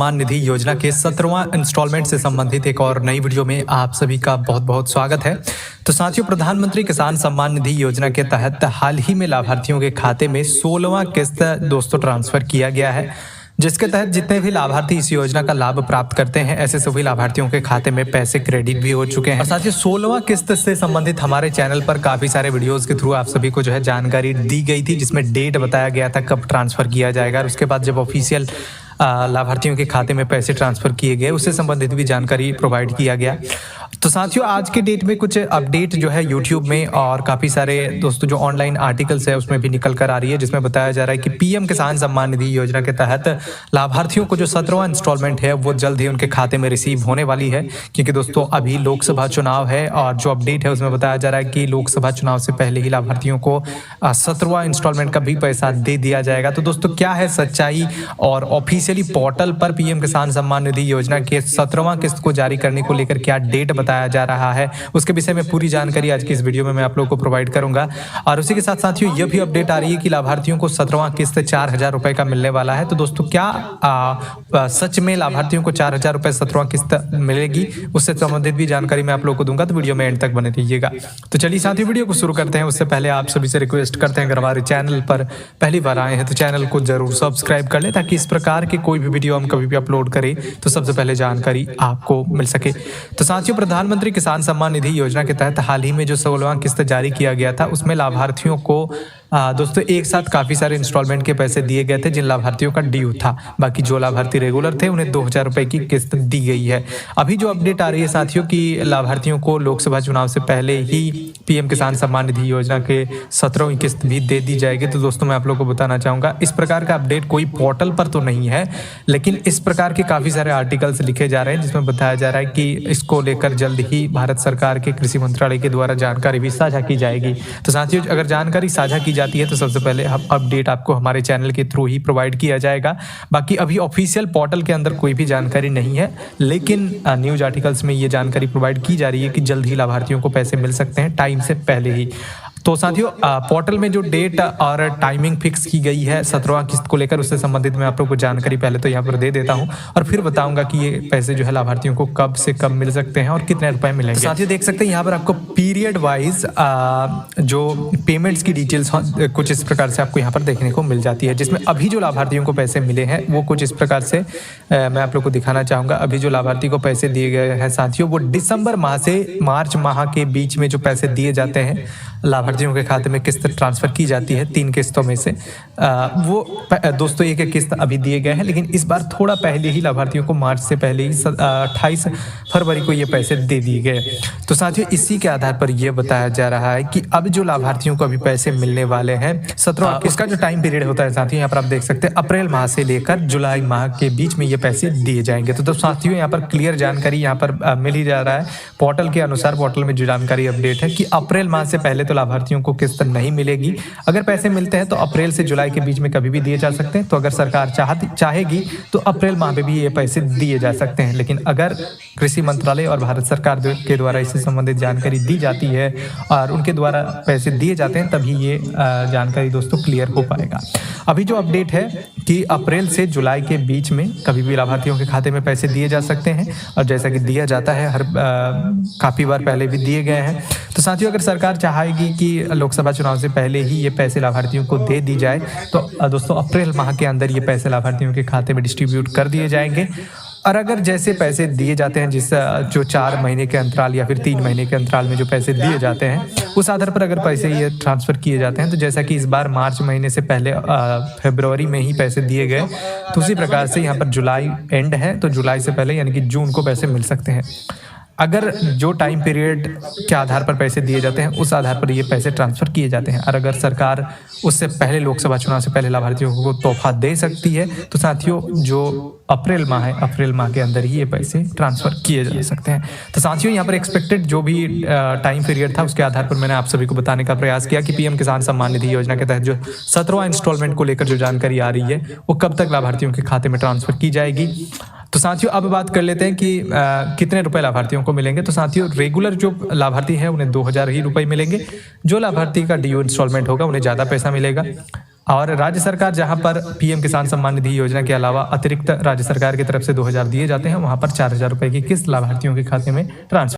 सम्मान निधि योजना के 17वां इंस्टॉलमेंट से संबंधित एक और नई वीडियो में आप सभी का बहुत बहुत स्वागत है। तो साथियों, प्रधानमंत्री किसान सम्मान निधि योजना के तहत हाल ही में लाभार्थियों के खाते में 16वां किस्त दोस्तों ट्रांसफर किया गया है, जिसके तहत जितने भी लाभार्थी इस योजना का लाभ प्राप्त करते हैं ऐसे सभी लाभार्थियों के खाते में पैसे क्रेडिट भी हो चुके हैं। और साथियों, 16वां किस्त से संबंधित हमारे चैनल पर काफी सारे वीडियोस के थ्रू आप सभी को जो है जानकारी दी गई थी, जिसमें डेट बताया गया था कब ट्रांसफर किया जाएगा, और उसके बाद जब ऑफिशियल लाभार्थियों के खाते में पैसे ट्रांसफर किए गए उससे संबंधित भी जानकारी प्रोवाइड किया गया। तो साथियों, आज के डेट में कुछ अपडेट जो है यूट्यूब में और काफ़ी सारे दोस्तों जो ऑनलाइन आर्टिकल्स है उसमें भी निकल कर आ रही है, जिसमें बताया जा रहा है कि पीएम किसान सम्मान निधि योजना के तहत लाभार्थियों को जो 17वां इंस्टॉलमेंट है वो जल्द ही उनके खाते में रिसीव होने वाली है। क्योंकि दोस्तों अभी लोकसभा चुनाव है और जो अपडेट है उसमें बताया जा रहा है कि लोकसभा चुनाव से पहले ही लाभार्थियों को 17वां इंस्टॉलमेंट का भी पैसा दे दिया जाएगा। तो दोस्तों क्या है सच्चाई, और ऑफिशियली पोर्टल पर पीएम किसान सम्मान निधि योजना के 17वां किस्त को जारी करने को लेकर क्या डेट बताया जा रहा है, उसके विषय में पूरी जानकारी आज की इस वीडियो में मैं आप लोगों को प्रोवाइड करूंगा। और उसी के साथ साथियों यह भी अपडेट आ रही है कि लाभार्थियों को 17वां किस्त 4,000 रुपए का मिलने वाला है। तो दोस्तों क्या सच में लाभार्थियों को 4,000 रुपए 17वां किस्त मिलेगी, उससे संबंधित भी जानकारी मैं आप लोगों को दूंगा, तो वीडियो में एंड तक बने रहिएगा। तो चलिए साथियों, वीडियो को शुरू करते हैं। उससे पहले आप सभी से रिक्वेस्ट करते हैं, अगर हमारे चैनल पर पहली बार आए हैं तो चैनल को जरूर सब्सक्राइब कर लें, ताकि इस प्रकार के कोई भी वीडियो हम कभी भी अपलोड करें तो सबसे पहले जानकारी आपको मिल सके। तो साथियों, प्रधानमंत्री किसान सम्मान निधि योजना के तहत हाल ही में जो 16वां किस्त जारी किया गया था उसमें लाभार्थियों को दोस्तों एक साथ काफ़ी सारे इंस्टॉलमेंट के पैसे दिए गए थे जिन लाभार्थियों का ड्यू था। बाकी जो लाभार्थी रेगुलर थे उन्हें 2,000 रुपए की किस्त दी गई है। अभी जो अपडेट आ रही है साथियों कि लाभार्थियों को लोकसभा चुनाव से पहले ही पीएम किसान सम्मान निधि योजना के 17वीं किस्त भी दे दी जाएगी। तो दोस्तों मैं आप लोगों को बताना चाहूँगा, इस प्रकार का अपडेट कोई पोर्टल पर तो नहीं है, लेकिन इस प्रकार के काफ़ी सारे आर्टिकल्स लिखे जा रहे हैं जिसमें बताया जा रहा है कि इसको लेकर जल्द ही भारत सरकार के कृषि मंत्रालय के द्वारा जानकारी भी साझा की जाएगी। तो साथियों, अगर जानकारी साझा की जाती है तो सबसे पहले अपडेट आपको हमारे चैनल के थ्रू ही प्रोवाइड किया जाएगा। बाकी अभी ऑफिशियल पोर्टल के अंदर कोई भी जानकारी नहीं है, लेकिन न्यूज आर्टिकल्स में ये जानकारी प्रोवाइड की जा रही है कि जल्द ही लाभार्थियों को पैसे मिल सकते हैं, टाइम से पहले ही। तो साथियों, पोर्टल में जो डेट और टाइमिंग फिक्स की गई है 17वां किस्त को लेकर, उससे संबंधित मैं आप लोगों को जानकारी पहले तो यहाँ पर दे देता हूँ और फिर बताऊंगा कि ये पैसे जो है लाभार्थियों को कब से कब मिल सकते हैं और कितने रुपए मिलेंगे। तो साथियों देख सकते हैं यहाँ पर आपको पीरियड वाइज जो पेमेंट्स की डिटेल्स कुछ इस प्रकार से आपको यहाँ पर देखने को मिल जाती है, जिसमें अभी जो लाभार्थियों को पैसे मिले हैं वो कुछ इस प्रकार से मैं आप लोग को दिखाना चाहूँगा। अभी जो लाभार्थी को पैसे दिए गए हैं साथियों, वो दिसंबर माह से मार्च माह के बीच में जो पैसे दिए जाते हैं लाभार्थियों के खाते में, किस्त ट्रांसफर की जाती है 3 किस्तों में से, वो दोस्तों एक किस्त अभी दिए गए हैं, लेकिन इस बार थोड़ा पहले ही लाभार्थियों को मार्च से पहले ही 28 फरवरी को ये पैसे दे दिए गए। तो साथियों इसी के आधार पर यह बताया जा रहा है कि अब जो लाभार्थियों को अभी पैसे मिलने वाले हैं 17, इसका जो टाइम पीरियड होता है साथियों यहाँ पर आप देख सकते हैं अप्रैल माह से लेकर जुलाई माह के बीच में ये पैसे दिए जाएंगे। तो साथियों यहाँ पर क्लियर जानकारी यहाँ पर मिल ही जा रहा है पोर्टल के अनुसार। पोर्टल में जो जानकारी अपडेट है कि अप्रैल माह से पहले तो लाभार्थियों को किस्त नहीं मिलेगी। अगर पैसे मिलते हैं तो अप्रैल से जुलाई के बीच में कभी भी दिए जा सकते हैं। तो अगर सरकार चाहेगी तो अप्रैल माह में भी ये पैसे दिए जा सकते हैं, लेकिन अगर कृषि मंत्रालय और भारत सरकार के द्वारा इससे संबंधित जानकारी दी जाती है और उनके द्वारा पैसे दिए जाते हैं तभी ये जानकारी दोस्तों क्लियर हो पाएगा। अभी जो अपडेट है कि अप्रैल से जुलाई के बीच में कभी भी लाभार्थियों के खाते में पैसे दिए जा सकते हैं, और जैसा कि दिया जाता है काफ़ी बार पहले भी दिए गए हैं। तो साथियों, अगर सरकार चाहेगी कि लोकसभा चुनाव से पहले ही ये पैसे लाभार्थियों को दे दी जाए तो दोस्तों अप्रैल माह के अंदर ये पैसे लाभार्थियों के खाते में डिस्ट्रीब्यूट कर दिए जाएंगे। और अगर जैसे पैसे दिए जाते हैं जो 4 महीने के अंतराल या फिर 3 महीने के अंतराल में जो पैसे दिए जाते हैं उस आधार पर अगर पैसे ये ट्रांसफ़र किए जाते हैं, तो जैसा कि इस बार मार्च महीने से पहले फरवरी में ही पैसे दिए गए, तो उसी प्रकार से यहाँ पर जुलाई एंड है तो जुलाई से पहले यानी कि जून को पैसे मिल सकते हैं। अगर जो टाइम पीरियड के आधार पर पैसे दिए जाते हैं उस आधार पर ये पैसे ट्रांसफ़र किए जाते हैं, और अगर सरकार उससे पहले लोकसभा चुनाव से पहले लाभार्थियों को तोहफा दे सकती है तो साथियों जो अप्रैल माह है अप्रैल माह के अंदर ही ये पैसे ट्रांसफ़र किए जा सकते हैं। तो साथियों यहाँ पर एक्सपेक्टेड जो भी टाइम पीरियड था उसके आधार पर मैंने आप सभी को बताने का प्रयास किया कि पीएम किसान सम्मान निधि योजना के तहत जो 17वां इंस्टॉलमेंट को लेकर जो जानकारी आ रही है वो कब तक लाभार्थियों के खाते में ट्रांसफ़र की जाएगी। तो साथियों अब बात कर लेते हैं कि कितने रुपए लाभार्थियों को मिलेंगे। तो साथियों रेगुलर जो लाभार्थी हैं उन्हें 2,000 ही रुपए मिलेंगे। जो लाभार्थी का ड्यू इंस्टॉलमेंट होगा उन्हें ज़्यादा पैसा मिलेगा। और राज्य सरकार जहां पर पीएम किसान सम्मान निधि योजना के अलावा अतिरिक्त राज्य सरकार की तरफ से 2000 दिए जाते हैं, वहां पर 4000 रुपए की किस्त लाभार्थियों के खाते में ट्रांसफर